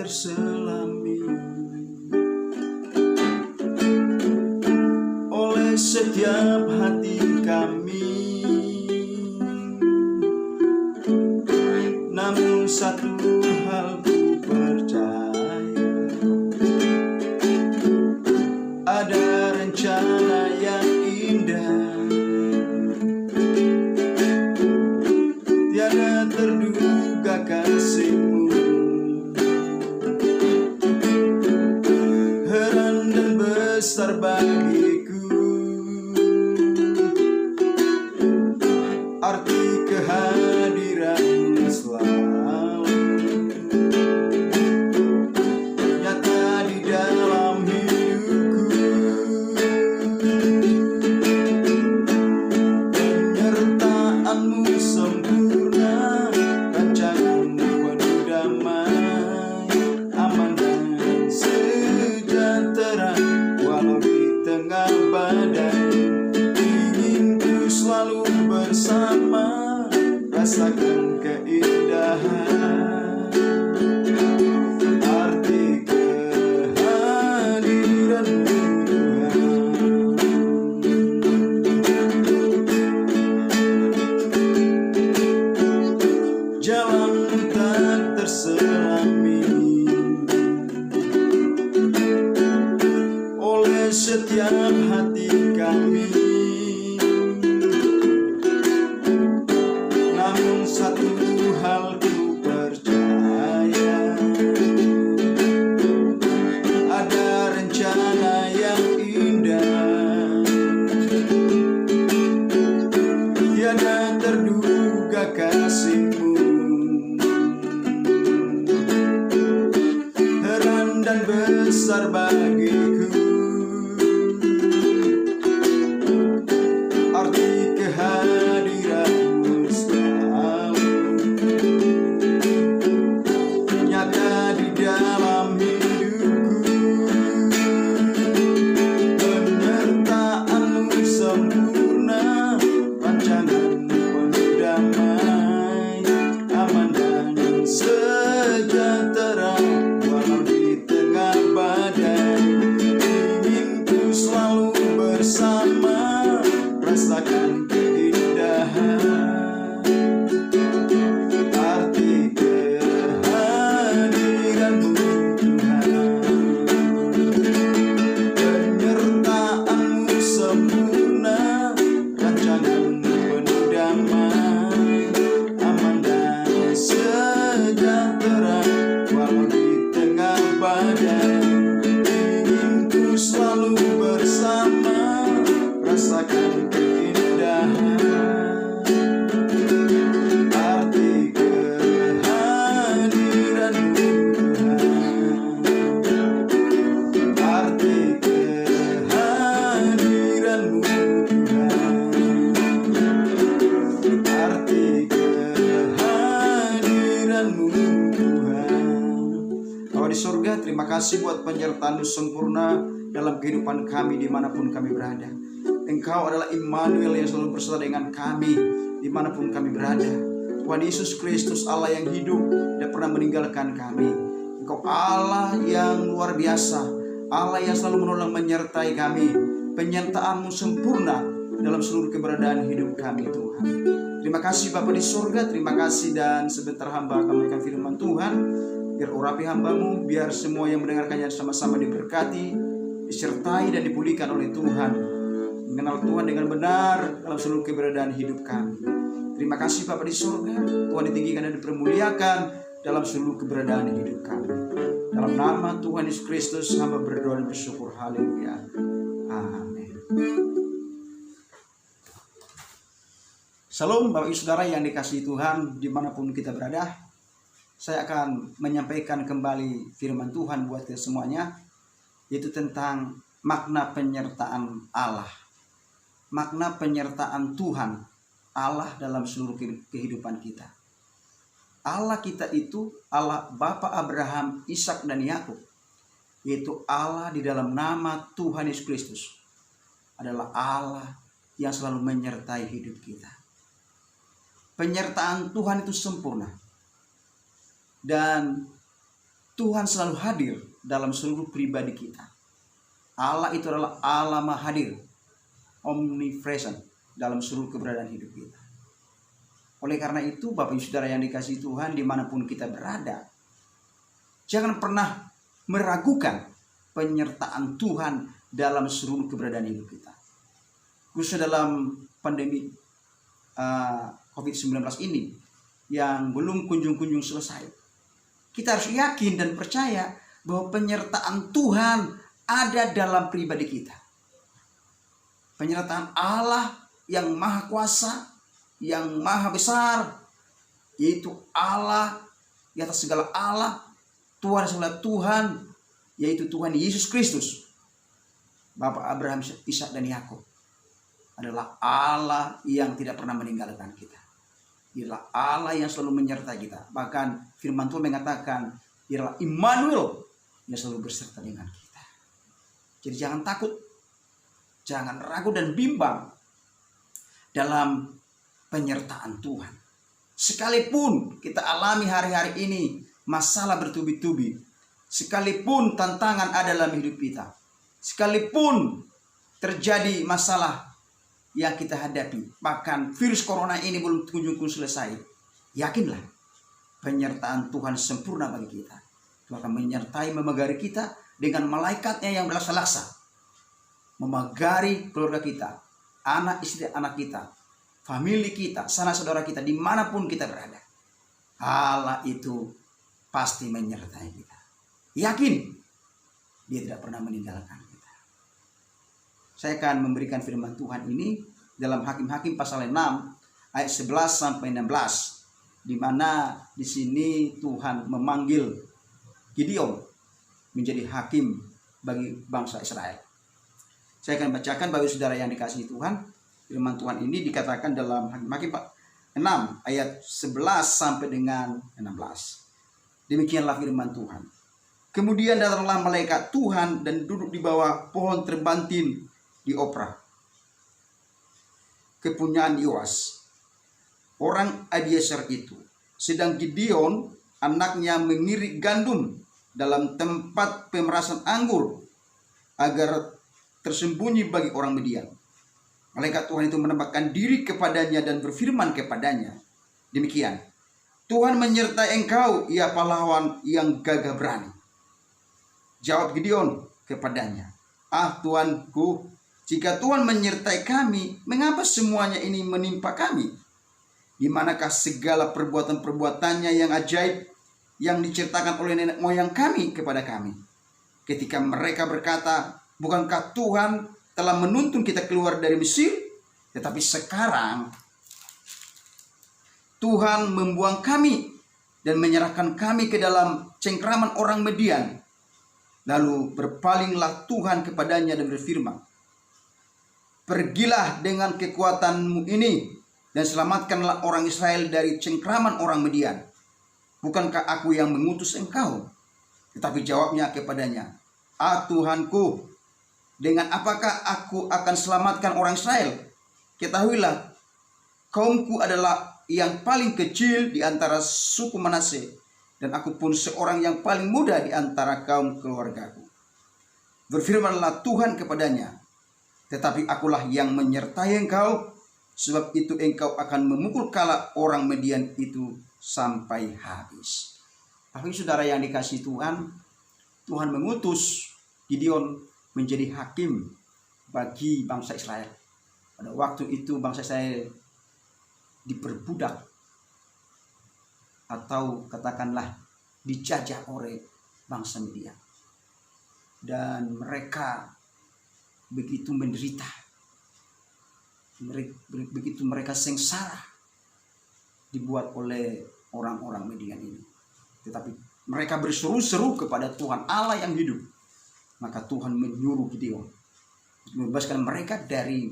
terselami oleh setiap hati kami. Namun satu hal ku percaya, ada rencana yang indah, tiada terduga kasih-Mu, heran dan besar bagiku, arti kehadiran-Mu selalu nyata di dalam hidupku. Penyertaan-Mu sempurna, rancangan-Mu penuh damai, aman dan sejahtera walau di tengah badai. Ingin ku selalu bersama, rasakan keindahan arti kehadiran-Mu Tuhan. Jalan-Mu tak terselami oleh setiap hati kami. Namun satu hal ku percaya, ada rencana yang indah, tiada terduga kasih-Mu, heran dan besar bagiku, arti kehadiran-Mu selalu nyata di dalam hidupku. Penyertaan-Mu sempurna, rancangan-Mu penuh damai, aman dan sejahtera walau di tengah badai. Ingin ku selalu bersama, rasakan keindahan arti kehadiran-Mu Tuhan. Penyertaan-Mu sempurna, rancangan-Mu penuh damai, aman dan sejahtera walau di tengah badai. Ingin ku selalu bersama, rasakan keindahan arti kehadiran-Mu Tuhan. Arti kehadiran-Mu Tuhan. Arti kehadiran-Mu Tuhan. Bapa di surga, terima kasih buat penyertaan-Mu sempurna dalam kehidupan kami dimanapun kami berada. Engkau adalah Immanuel yang selalu bersama dengan kami dimanapun kami berada. Tuhan Yesus Kristus, Allah yang hidup, tidak pernah meninggalkan kami. Engkau Allah yang luar biasa, Allah yang selalu menolong menyertai kami. Penyertaan-Mu sempurna dalam seluruh keberadaan hidup kami Tuhan. Terima kasih Bapa di surga, terima kasih, dan sebentar hamba akan memberikan firman Tuhan. Biar urapi hamba-Mu, biar semua yang mendengarkannya sama-sama diberkati, disertai dan dipulihkan oleh Tuhan. Mengenal Tuhan dengan benar dalam seluruh keberadaan hidup kami. Terima kasih Bapa di surga, Tuhan ditinggikan dan dipermuliakan dalam seluruh keberadaan hidup kami. Dalam nama Tuhan Yesus Kristus hamba berdoa dan bersyukur. Haleluya. Amin. Shalom Bapak Ibu Saudara yang dikasihi Tuhan dimanapun kita berada. Saya akan menyampaikan kembali firman Tuhan buat kita semuanya, yaitu tentang makna penyertaan Allah. Makna penyertaan Tuhan Allah dalam seluruh kehidupan kita. Allah kita itu Allah Bapa Abraham, Ishak dan Yakub, yaitu Allah di dalam nama Tuhan Yesus Kristus adalah Allah yang selalu menyertai hidup kita. Penyertaan Tuhan itu sempurna, dan Tuhan selalu hadir dalam seluruh pribadi kita. Allah itu adalah Allah Maha Hadir, omnipresent dalam seluruh keberadaan hidup kita. Oleh karena itu, Bapak Ibu Saudara yang dikasihi Tuhan, dimanapun kita berada, jangan pernah meragukan penyertaan Tuhan dalam seluruh keberadaan hidup kita. Khususnya dalam pandemi COVID-19 ini yang belum kunjung-kunjung selesai. Kita harus yakin dan percaya bahwa penyertaan Tuhan ada dalam pribadi kita. Penyertaan Allah yang maha kuasa, yang maha besar, yaitu Allah di atas segala Allah, Tuhan segala Tuhan, yaitu Tuhan Yesus Kristus, Bapa Abraham, Ishak dan Yakub, adalah Allah yang tidak pernah meninggalkan kita. Dialah Allah yang selalu menyertai kita. Bahkan firman Tuhan mengatakan, dialah Immanuel yang selalu berserta dengan kita. Jadi jangan takut, jangan ragu dan bimbang dalam penyertaan Tuhan. Sekalipun kita alami hari-hari ini masalah bertubi-tubi, sekalipun tantangan ada dalam hidup kita, sekalipun terjadi masalah yang kita hadapi, bahkan virus corona ini belum kunjung selesai, yakinlah penyertaan Tuhan sempurna bagi kita. Tuhan akan menyertai, memagari kita dengan malaikatnya yang berlaksa-laksa, memagari keluarga kita, anak istri anak kita, famili kita, sanak saudara kita, dimanapun kita berada. Allah itu pasti menyertai kita. Yakin, Dia tidak pernah meninggalkan kita. Saya akan memberikan firman Tuhan ini dalam Hakim-Hakim pasal 6 ayat 11 sampai 16, di mana di sini Tuhan memanggil Gideon menjadi hakim bagi bangsa Israel. Saya akan bacakan bagi saudara yang dikasihi Tuhan. Firman Tuhan ini dikatakan dalam Hakim-Hakim 6 ayat 11 sampai dengan 16. Demikianlah firman Tuhan. Kemudian datanglah malaikat Tuhan dan duduk di bawah pohon terbantin di Opra, kepunyaan Yoas, orang Abiezer itu. Sedang Gideon anaknya mengirik gandum dalam tempat pemerasan anggur agar tersembunyi bagi orang Midian. Malaikat Tuhan itu menampakkan diri kepadanya dan berfirman kepadanya, demikian, Tuhan menyertai engkau, ia pahlawan yang gagah berani. Jawab Gideon kepadanya, Tuanku, jika Tuhan menyertai kami, mengapa semuanya ini menimpa kami? Di manakah segala perbuatan-perbuatannya yang ajaib yang diceritakan oleh nenek moyang kami kepada kami? Ketika mereka berkata, bukankah Tuhan telah menuntun kita keluar dari Mesir? Tetapi sekarang Tuhan membuang kami dan menyerahkan kami ke dalam cengkraman orang Midian. Lalu berpalinglah Tuhan kepadanya dan berfirman, pergilah dengan kekuatanmu ini dan selamatkanlah orang Israel dari cengkraman orang Midian. Bukankah aku yang mengutus engkau? Tetapi jawabnya kepadanya, Tuhanku, dengan apakah aku akan selamatkan orang Israel? Ketahuilah, kaumku adalah yang paling kecil di antara suku Manase, dan aku pun seorang yang paling muda di antara kaum keluargaku. Berfirmanlah Tuhan kepadanya, tetapi akulah yang menyertai engkau, sebab itu engkau akan memukul kala orang Midian itu sampai habis. Tapi saudara yang dikasihi Tuhan, Tuhan mengutus Gideon menjadi hakim bagi bangsa Israel. Pada waktu itu bangsa Israel diperbudak, atau katakanlah dijajah oleh bangsa Midian. Dan mereka begitu menderita, begitu mereka sengsara dibuat oleh orang-orang Midian ini. Tetapi mereka berseru-seru kepada Tuhan Allah yang hidup. Maka Tuhan menyuruh Gideon membebaskan mereka dari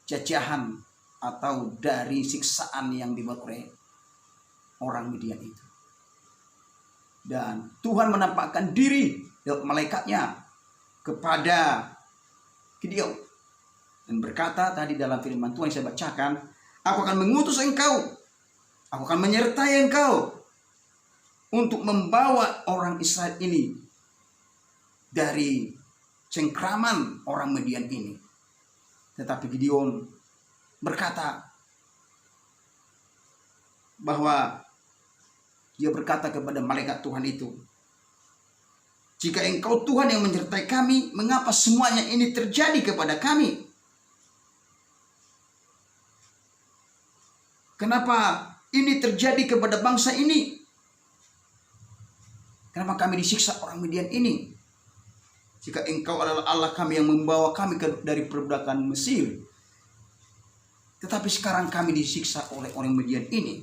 jajahan atau dari siksaan yang dibuat oleh orang Midian itu. Dan Tuhan menampakkan diri lewat malaikatnya kepada Gideon dan berkata tadi dalam firman Tuhan yang saya bacakan, aku akan mengutus engkau, aku akan menyertai engkau, untuk membawa orang Israel ini dari cengkraman orang Midian ini. Tetapi Gideon berkata bahwa dia berkata kepada malaikat Tuhan itu, "Jika Engkau Tuhan yang menyertai kami, mengapa semuanya ini terjadi kepada kami? Kenapa ini terjadi kepada bangsa ini? Kenapa kami disiksa orang Midian ini? Jika Engkau adalah Allah kami yang membawa kami dari perbudakan Mesir, tetapi sekarang kami disiksa oleh orang Midian ini.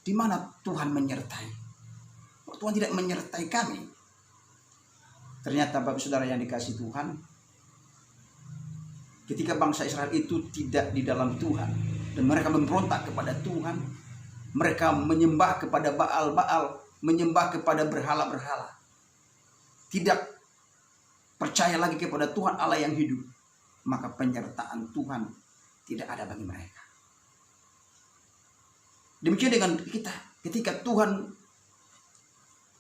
Di mana Tuhan menyertai? Tuhan tidak menyertai kami." Ternyata Bapak Saudara yang dikasihi Tuhan, ketika bangsa Israel itu tidak di dalam Tuhan dan mereka memberontak kepada Tuhan, mereka menyembah kepada Baal-Baal, menyembah kepada berhala-berhala, tidak percaya lagi kepada Tuhan Allah yang hidup, maka penyertaan Tuhan tidak ada bagi mereka. Demikian dengan kita, ketika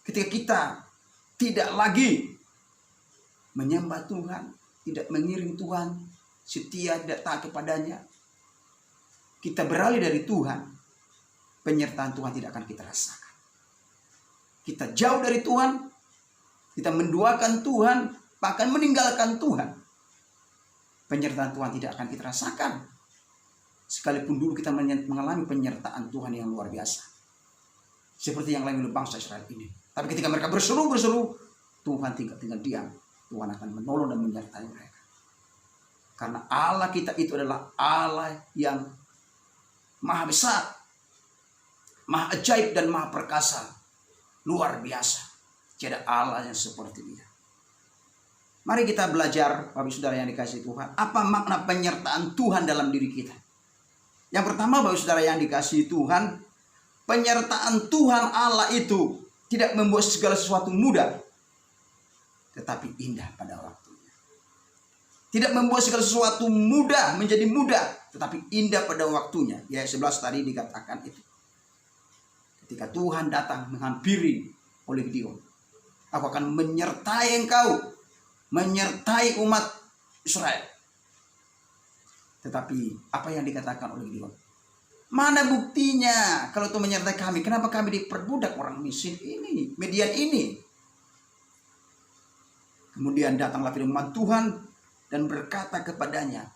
kita tidak lagi menyembah Tuhan, tidak mengiring Tuhan, setia tidak taat kepadanya, kita beralih dari Tuhan, penyertaan Tuhan tidak akan kita rasakan. Kita jauh dari Tuhan, kita menduakan Tuhan, bahkan meninggalkan Tuhan, penyertaan Tuhan tidak akan kita rasakan. Sekalipun dulu kita mengalami penyertaan Tuhan yang luar biasa, seperti yang lain oleh bangsa Israel ini. Tapi ketika mereka berseru, Tuhan tinggal diam. Tuhan akan menolong dan menyertai mereka. Karena Allah kita itu adalah Allah yang maha besar, maha ajaib dan maha perkasa, luar biasa. Tidak ada Allah yang seperti Dia. Mari kita belajar, Bapak Saudara yang dikasihi Tuhan, apa makna penyertaan Tuhan dalam diri kita. Yang pertama, Bapak Saudara yang dikasihi Tuhan, penyertaan Tuhan Allah itu tidak membuat segala sesuatu mudah, tetapi indah pada waktunya. Tidak membuat segala sesuatu mudah menjadi mudah, tetapi indah pada waktunya. Ya, 11 tadi dikatakan itu. Ketika Tuhan datang menghampiri oleh Gideon, "Aku akan menyertai engkau, menyertai umat Israel." Tetapi apa yang dikatakan oleh Gideon? "Mana buktinya kalau Tuhan menyertai kami? Kenapa kami diperbudak orang Mesir ini, Midian ini?" Kemudian datanglah firman Tuhan dan berkata kepadanya,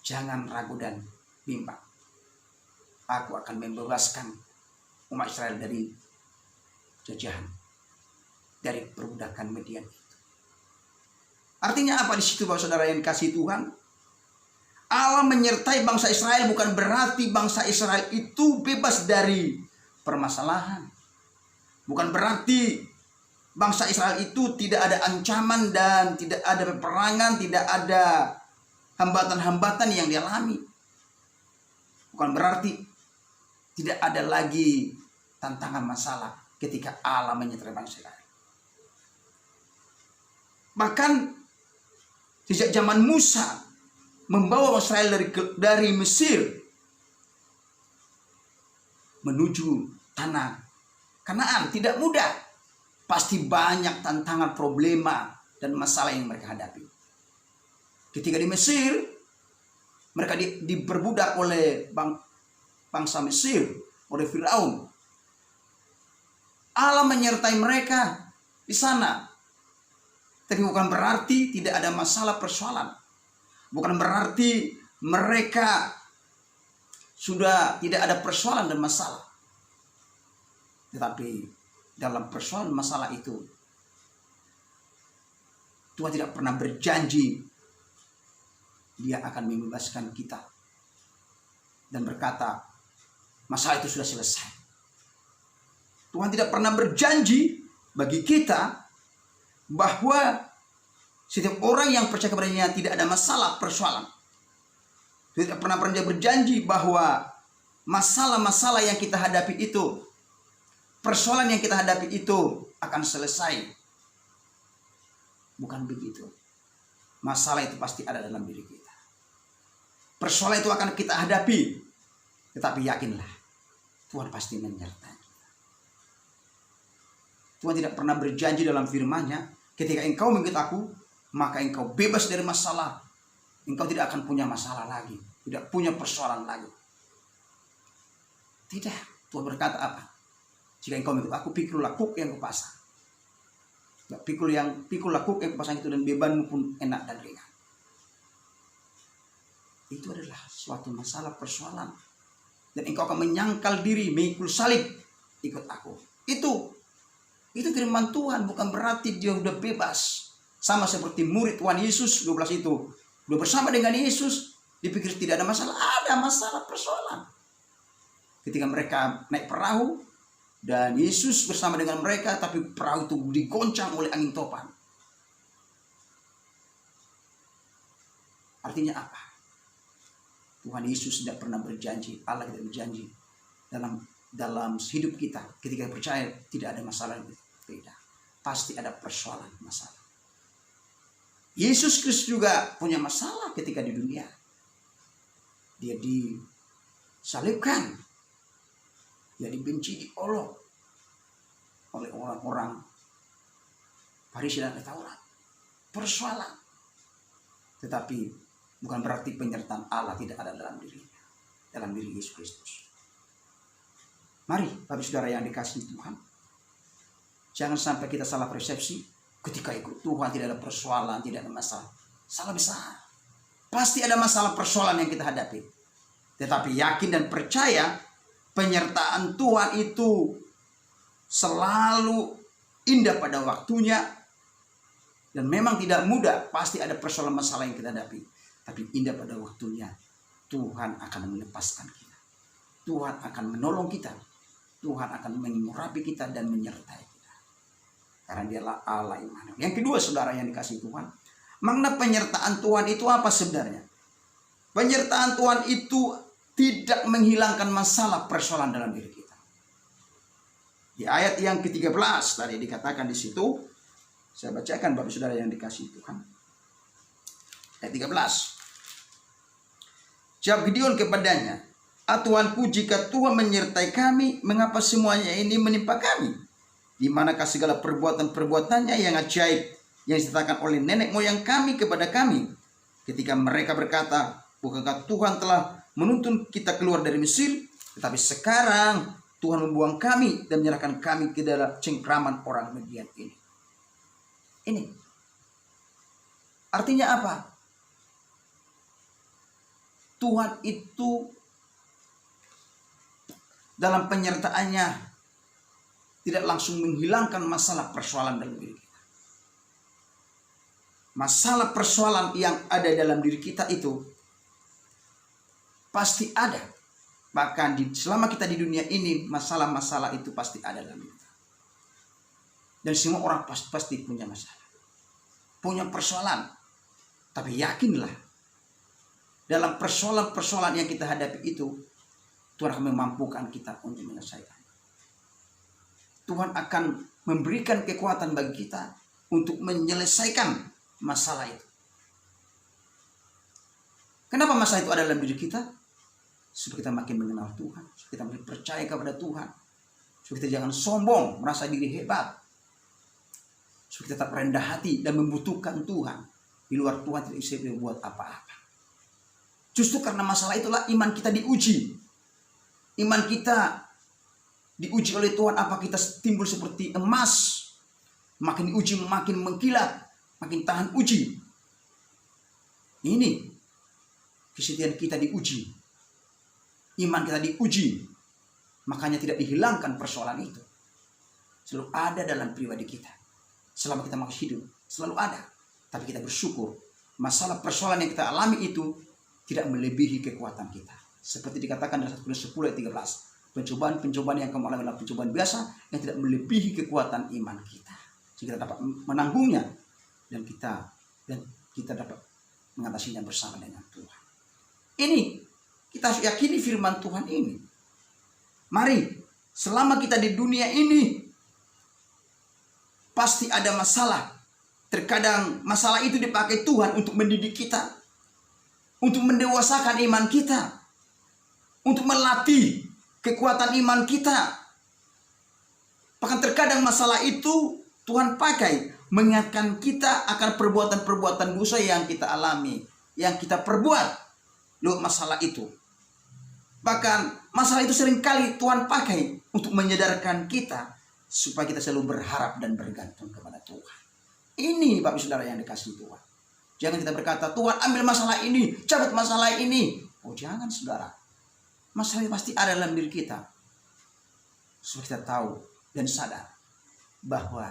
"Jangan ragu dan bimbang. Aku akan membebaskan umat Israel dari jajahan, dari perbudakan Midian itu." Artinya apa di situ, Bapak Saudara yang dikasihi Tuhan? Allah menyertai bangsa Israel bukan berarti bangsa Israel itu bebas dari permasalahan. Bukan berarti bangsa Israel itu tidak ada ancaman dan tidak ada peperangan, tidak ada hambatan-hambatan yang dialami. Bukan berarti tidak ada lagi tantangan masalah ketika Allah menyertai bangsa Israel. Bahkan sejak zaman Musa membawa Israel dari Mesir menuju tanah Kanaan tidak mudah. Pasti banyak tantangan, problema, dan masalah yang mereka hadapi. Ketika di Mesir, mereka diperbudak oleh bangsa Mesir, oleh Firaun. Allah menyertai mereka di sana. Tapi bukan berarti tidak ada masalah persoalan. Bukan berarti mereka sudah tidak ada persoalan dan masalah. Tetapi dalam persoalan masalah itu, Tuhan tidak pernah berjanji Dia akan membebaskan kita dan berkata masalah itu sudah selesai. Tuhan tidak pernah berjanji bagi kita bahwa setiap orang yang percaya kepadanya tidak ada masalah persoalan. Dia tidak pernah berjanji bahwa masalah-masalah yang kita hadapi itu, persoalan yang kita hadapi itu akan selesai. Bukan begitu. Masalah itu pasti ada dalam diri kita. Persoalan itu akan kita hadapi. Tetapi yakinlah, Tuhan pasti menyertai. Tuhan tidak pernah berjanji dalam firman-Nya, ketika engkau mengikut aku, maka engkau bebas dari masalah. Engkau tidak akan punya masalah lagi, tidak punya persoalan lagi. Tidak. Tuhan berkata apa? Jika engkau mengikut aku, pikulah kuk yang kupasang. Pikulah kuk yang kupasang itu, dan bebanmu pun enak dan ringan. Itu adalah suatu masalah persoalan. Dan engkau akan menyangkal diri, mengikul salib, ikut aku. Itu firman Tuhan, bukan berarti dia sudah bebas. Sama seperti murid Tuhan Yesus 12 itu. Sudah bersama dengan Yesus, dipikir tidak ada masalah. Ada masalah persoalan. Ketika mereka naik perahu, dan Yesus bersama dengan mereka, tapi perahu itu digoncang oleh angin topan. Artinya apa? Tuhan Yesus tidak pernah berjanji, Allah tidak berjanji dalam hidup kita. Ketika percaya tidak ada masalah itu. Tidak. Pasti ada persoalan, masalah. Yesus Kristus juga punya masalah ketika di dunia. Dia disalibkan. Dia dibenci, diolok oleh orang-orang Farisi dan Taurat. Persoalan. Tetapi bukan berarti penyertaan Allah tidak ada dalam dirinya, dalam diri Yesus Kristus. Mari, Bapak Saudara yang dikasihi Tuhan, jangan sampai kita salah persepsi. Ketika ikut Tuhan tidak ada persoalan, tidak ada masalah. Salah besar. Pasti ada masalah persoalan yang kita hadapi. Tetapi yakin dan percaya penyertaan Tuhan itu selalu indah pada waktunya. Dan memang tidak mudah. Pasti ada persoalan masalah yang kita hadapi. Tapi indah pada waktunya. Tuhan akan melepaskan kita. Tuhan akan menolong kita. Tuhan akan mengurapi kita dan menyertai kita. Karena dialah Allah Immanuel. Yang kedua, saudara yang dikasihi Tuhan, makna penyertaan Tuhan itu apa sebenarnya? Penyertaan Tuhan itu tidak menghilangkan masalah persoalan dalam diri kita. Di ayat yang ke-13 tadi dikatakan di situ, saya bacakan Bapak Saudara yang dikasihi Tuhan. Ayat 13. Jawab Gideon kepadanya, Tuanku, jika Tuhan menyertai kami, mengapa semuanya ini menimpa kami? Di manakah segala perbuatan-perbuatannya yang ajaib yang diceritakan oleh nenek moyang kami kepada kami? Ketika mereka berkata, bukankah Tuhan telah menuntun kita keluar dari Mesir? Tetapi sekarang Tuhan membuang kami dan menyerahkan kami ke dalam cengkraman orang Midian ini. Ini artinya apa? Tuhan itu dalam penyertaannya tidak langsung menghilangkan masalah persoalan dalam diri kita. Masalah persoalan yang ada dalam diri kita itu pasti ada. Bahkan selama kita di dunia ini, masalah-masalah itu pasti ada dalam kita. Dan semua orang pasti punya masalah. Punya persoalan. Tapi yakinlah, dalam persoalan-persoalan yang kita hadapi itu, Tuhan akan memampukan kita untuk menyelesaikan. Tuhan akan memberikan kekuatan bagi kita untuk menyelesaikan masalah itu. Kenapa masalah itu ada dalam diri kita? Supaya kita makin mengenal Tuhan, supaya kita makin percaya kepada Tuhan, supaya kita jangan sombong, merasa diri hebat, supaya kita tetap rendah hati dan membutuhkan Tuhan. Di luar Tuhan tidak bisa berbuat apa-apa. Justru karena masalah itulah iman kita diuji. Iman kita diuji oleh Tuhan, apa kita timbul seperti emas, makin diuji makin mengkilat, makin tahan uji. Ini kesetiaan kita diuji, iman kita diuji, makanya tidak dihilangkan persoalan itu. Selalu ada dalam pribadi kita, selama kita masih hidup, selalu ada. Tapi kita bersyukur, masalah persoalan yang kita alami itu tidak melebihi kekuatan kita. Seperti dikatakan dalam 1 Korintus 10 ayat 13. Pencobaan-pencobaan yang kamu alami adalah pencobaan biasa yang tidak melebihi kekuatan iman kita. Sehingga kita dapat menanggungnya dan kita dapat mengatasinya bersama dengan Tuhan. Ini kita harus yakini firman Tuhan ini. Mari, selama kita di dunia ini pasti ada masalah. Terkadang masalah itu dipakai Tuhan untuk mendidik kita, untuk mendewasakan iman kita, untuk melatih kekuatan iman kita. Bahkan terkadang masalah itu Tuhan pakai mengingatkan kita akan perbuatan-perbuatan dosa yang kita alami, yang kita perbuat lewat masalah itu. Bahkan masalah itu seringkali Tuhan pakai untuk menyadarkan kita supaya kita selalu berharap dan bergantung kepada Tuhan. Ini Bapak Saudara yang dikasihi Tuhan. Jangan kita berkata, Tuhan ambil masalah ini, cabut masalah ini. Oh jangan saudara. Masalah itu pasti ada dalam diri kita. Supaya kita tahu dan sadar bahwa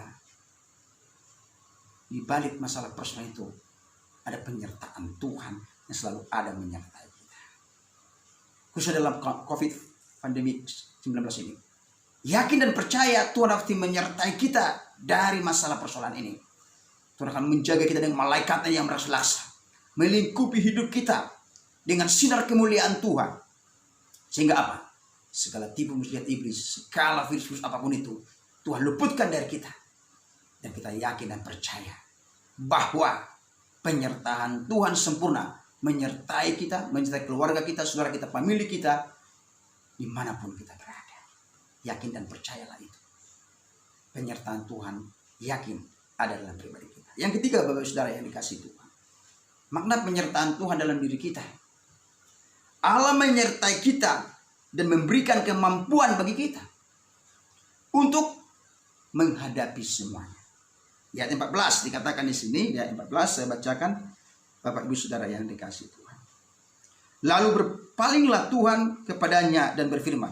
di balik masalah personal itu ada penyertaan Tuhan yang selalu ada menyertai kita. Khususnya dalam COVID pandemi 19 ini. Yakin dan percaya Tuhan akan menyertai kita dari masalah persoalan ini. Tuhan akan menjaga kita dengan malaikatnya yang berasa-rasa, melingkupi hidup kita dengan sinar kemuliaan Tuhan. Sehingga apa? Segala tipu muslihat iblis, segala virus apapun itu, Tuhan luputkan dari kita. Dan kita yakin dan percaya bahwa penyertaan Tuhan sempurna menyertai kita, menyertai keluarga kita, saudara kita, famili kita, dimanapun kita berada. Yakin dan percayalah itu. Penyertaan Tuhan yakin ada dalam pribadi kita. Yang ketiga, Bapak Saudara yang dikasihi Tuhan, makna penyertaan Tuhan dalam diri kita. Allah menyertai kita dan memberikan kemampuan bagi kita untuk menghadapi semuanya. Ya, ayat 14 dikatakan di sini, ya 14 saya bacakan Bapak Ibu Saudara yang dikasihi Tuhan. Lalu berpalinglah Tuhan kepadanya dan berfirman,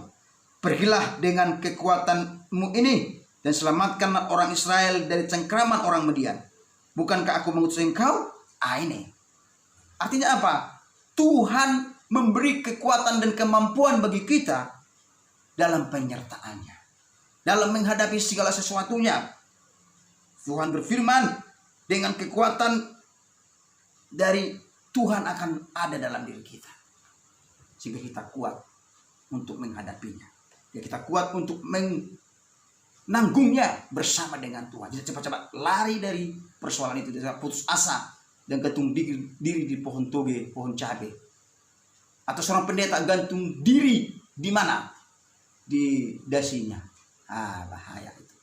pergilah dengan kekuatanmu ini dan selamatkanlah orang Israel dari cengkraman orang Midian. Bukankah aku mengutus engkau? Ini. Artinya apa? Tuhan memberi kekuatan dan kemampuan bagi kita dalam penyertaannya, dalam menghadapi segala sesuatunya. Tuhan berfirman, dengan kekuatan dari Tuhan akan ada dalam diri kita, sehingga kita kuat untuk menghadapinya. Ya, kita kuat untuk menanggungnya bersama dengan Tuhan. Jadi cepat-cepat lari dari persoalan itu, tidak putus asa dan gantung diri di pohon toge, pohon cabai. Atau seorang pendeta gantung diri di mana? Di dasinya. Bahaya itu.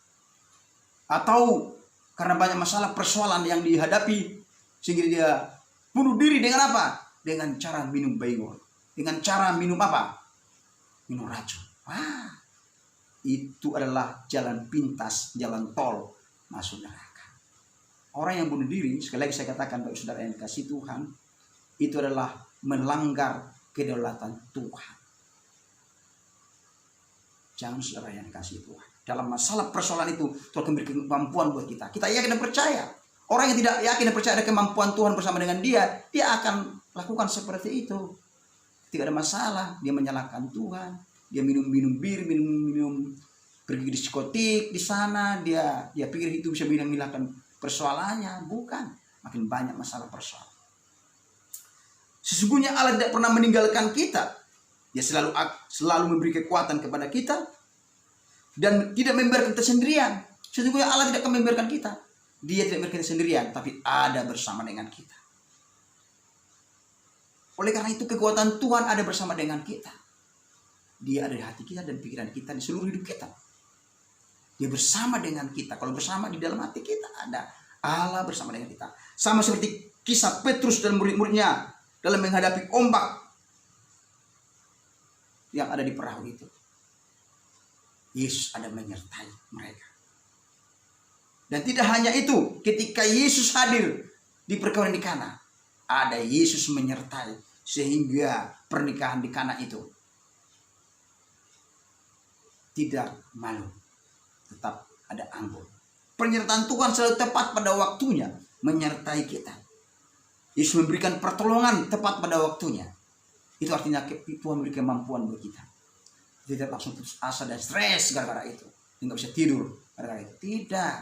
Atau karena banyak masalah persoalan yang dihadapi, sehingga dia bunuh diri dengan apa? Dengan cara minum baygon. Dengan cara minum apa? Minum racun. Itu adalah jalan pintas, jalan tol masuk neraka. Orang yang bunuh diri, sekali lagi saya katakan Bapak Saudara yang dikasihi Tuhan, itu adalah melanggar kedaulatan Tuhan. Jangan saudara yang dikasihi Tuhan. Dalam masalah persoalan itu, Tuhan memberi kemampuan buat kita. Kita yakin dan percaya. Orang yang tidak yakin dan percaya ada kemampuan Tuhan bersama dengan dia akan lakukan seperti itu. Tidak ada masalah, dia menyalahkan Tuhan. Dia minum bir, minum pergi di diskotik di sana, dia pikir itu bisa menghilangkan persoalannya. Bukan, makin banyak masalah persoalan. Sesungguhnya Allah tidak pernah meninggalkan kita. Dia selalu memberi kekuatan kepada kita dan tidak membiarkan kita sendirian. Sesungguhnya Allah tidak akan membiarkan kita. Dia tidak membiarkan kita sendirian, tapi ada bersama dengan kita. Oleh karena itu kekuatan Tuhan ada bersama dengan kita. Dia ada di hati kita dan pikiran kita, di seluruh hidup kita. Dia bersama dengan kita. Kalau bersama di dalam hati kita ada Allah bersama dengan kita. Sama seperti kisah Petrus dan murid-muridnya dalam menghadapi ombak yang ada di perahu itu. Yesus ada menyertai mereka. Dan tidak hanya itu, ketika Yesus hadir di perkawinan di Kana, ada Yesus menyertai sehingga pernikahan di Kana itu tidak malu, tetap ada anggur. Penyertaan Tuhan selalu tepat pada waktunya menyertai kita. Yesus memberikan pertolongan tepat pada waktunya. Itu artinya Tuhan memberi kemampuan buat kita. Tidak langsung putus asa dan stres gara-gara itu. Tidak bisa tidur gara-gara itu. Tidak.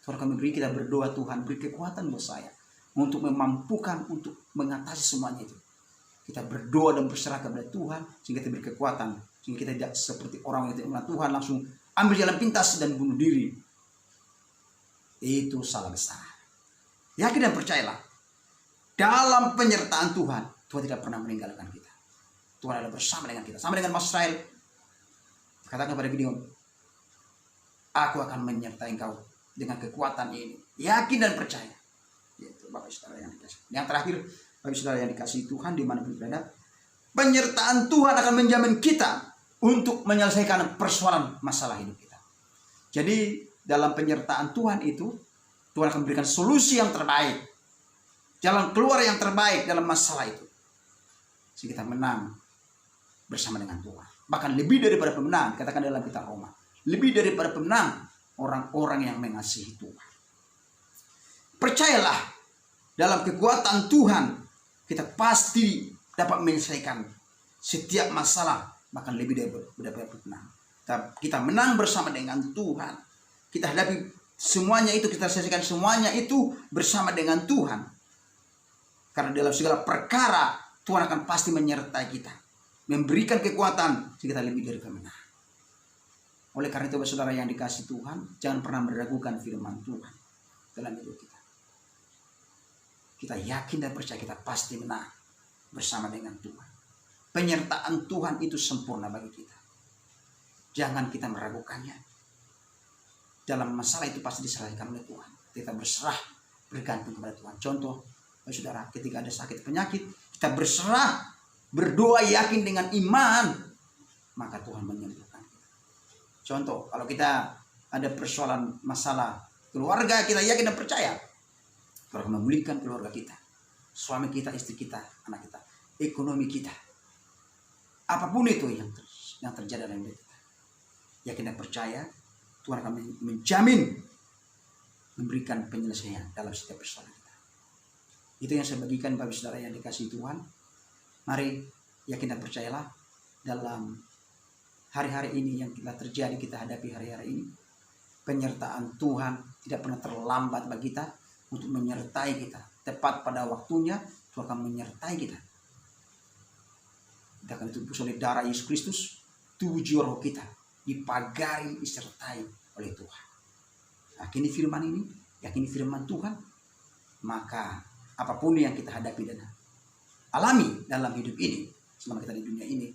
Tuhan akan memberi kita berdoa, Tuhan beri kekuatan buat saya untuk memampukan untuk mengatasi semuanya itu. Kita berdoa dan berserah kepada Tuhan sehingga kita beri kekuatan. Sehingga kita tidak seperti orang yang tidak mengenal Tuhan langsung ambil jalan pintas dan bunuh diri. Itu salah besar. Yakin dan percayalah. Dalam penyertaan Tuhan, Tuhan tidak pernah meninggalkan kita. Tuhan ada bersama dengan kita. Sama dengan Mas Israel. Katakan kepada Gideon, aku akan menyertai engkau dengan kekuatan ini. Yakin dan percaya. Itu Bapak Saudara yang dikasih. Yang terakhir, Bapak Saudara yang dikasih Tuhan dimanapun berada, penyertaan Tuhan akan menjamin kita untuk menyelesaikan persoalan masalah hidup kita. Jadi dalam penyertaan Tuhan itu, Tuhan akan memberikan solusi yang terbaik, jalan keluar yang terbaik dalam masalah itu, sehingga kita menang bersama dengan Tuhan. Bahkan lebih daripada pemenang, katakan dalam kitab Roma, lebih daripada pemenang orang-orang yang mengasihi Tuhan. Percayalah, dalam kekuatan Tuhan kita pasti dapat menyelesaikan setiap masalah, bahkan lebih daripada pemenang. Kita menang bersama dengan Tuhan. Kita hadapi semuanya itu, kita selesaikan semuanya itu bersama dengan Tuhan. Karena dalam segala perkara Tuhan akan pasti menyertai kita, memberikan kekuatan sehingga kita lebih dari pemenang. Oleh karena itu, saudara yang dikasih Tuhan, jangan pernah meragukan firman Tuhan dalam hidup kita. Kita yakin dan percaya kita pasti menang bersama dengan Tuhan. Penyertaan Tuhan itu sempurna bagi kita. Jangan kita meragukannya. Dalam masalah itu pasti diselesaikan oleh Tuhan. Kita berserah, bergantung kepada Tuhan. Contoh, saudara, ketika ada sakit penyakit, kita berserah, berdoa yakin dengan iman, maka Tuhan menyembuhkan. Contoh, kalau kita ada persoalan masalah keluarga, kita yakin dan percaya Tuhan memulihkan keluarga kita, suami kita, istri kita, anak kita, ekonomi kita, apapun itu yang terjadi dalam hidup kita, yakin dan percaya Tuhan akan menjamin memberikan penyelesaian dalam setiap persoalan kita. Itu yang saya bagikan bagi saudara yang dikasihi Tuhan. Mari yakin dan percayalah dalam hari-hari ini yang kita hadapi hari-hari ini, penyertaan Tuhan tidak pernah terlambat bagi kita untuk menyertai kita. Tepat pada waktunya Tuhan akan menyertai kita. Kita akan ditebus oleh darah Yesus Kristus, tujuh roh kita dipagari, disertai oleh Tuhan. Yakini firman ini, yakini firman Tuhan, maka apapun yang kita hadapi dan alami dalam hidup ini, selama kita di dunia ini,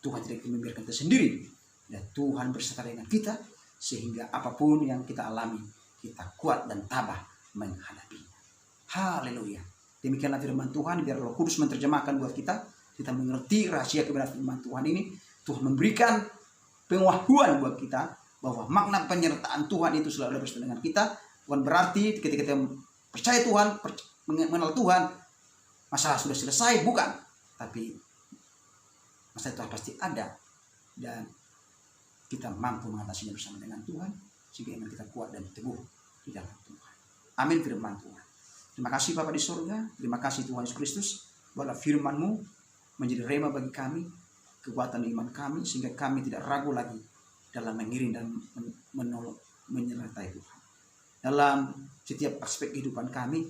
Tuhan tidak akan membiarkan kita sendiri, dan Tuhan beserta dengan kita, sehingga apapun yang kita alami, kita kuat dan tabah menghadapinya. Haleluya. Demikianlah firman Tuhan. Biar Roh Kudus menerjemahkan buat kita mengerti rahasia kebenaran firman Tuhan ini. Tuhan memberikan pengetahuan buat kita bahwa makna penyertaan Tuhan itu selalu bersama dengan kita. Bukan berarti ketika kita percaya Tuhan, mengenal Tuhan, masalah sudah selesai, bukan. Tapi masalah itu pasti ada, dan kita mampu mengatasinya bersama dengan Tuhan, sehingga iman kita kuat dan teguh di dalam Tuhan. Amin firman Tuhan. Terima kasih Bapa di surga, terima kasih Tuhan Yesus Kristus, buatlah firman-Mu menjadi rema bagi kami, kekuatan iman kami, sehingga kami tidak ragu lagi dalam mengiring dan menyertai Tuhan. Dalam setiap aspek kehidupan kami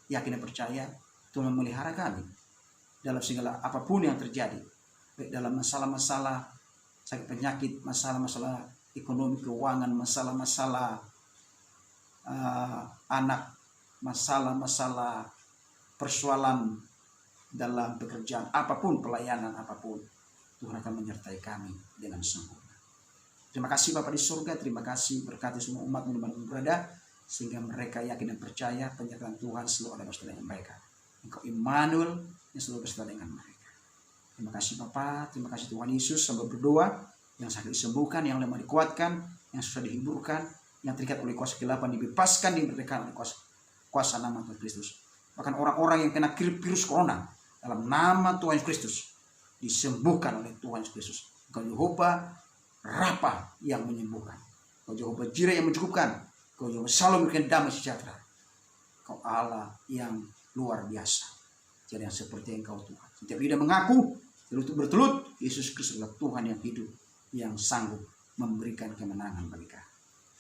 yakin dan percaya Tuhan memelihara kami dalam segala apapun yang terjadi, baik dalam masalah-masalah sakit penyakit, masalah-masalah ekonomi keuangan, masalah-masalah anak, masalah-masalah persoalan dalam pekerjaan apapun, pelayanan apapun, Tuhan akan menyertai kami dengan sempurna. Terima kasih Bapa di surga, terima kasih berkati semua umat dimanapun berada, sehingga mereka yakin dan percaya penyertaan Tuhan selalu ada bersama dengan mereka. Engkau Immanuel yang selalu bersama dengan mereka. Terima kasih Bapa, terima kasih Tuhan Yesus. Sambil berdoa, yang sakit disembuhkan, yang lemah dikuatkan, yang susah dihiburkan, yang terikat oleh kuasa kegelapan dibebaskan, diberikan oleh kuasa nama Tuhan Kristus. Bahkan orang-orang yang kena virus corona, dalam nama Tuhan Yesus Kristus disembuhkan oleh Tuhan Yesus Kristus. Engkau Yehova Rafa yang menyembuhkan, Engkau Yehova Jireh yang mencukupkan, Engkau Yehova Shalom memberikan damai sejahtera. Engkau Allah yang luar biasa, jadi yang seperti Engkau Tuhan. Setiap lidah mengaku, berlutut bertelut, Yesus Kristus adalah Tuhan yang hidup, yang sanggup memberikan kemenangan bagi kami.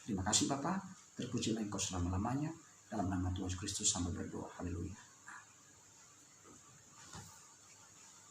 Terima kasih Bapa, terpujilah Engkau selama-lamanya. Dalam nama Tuhan Yesus Kristus sampai berdoa. Haleluya.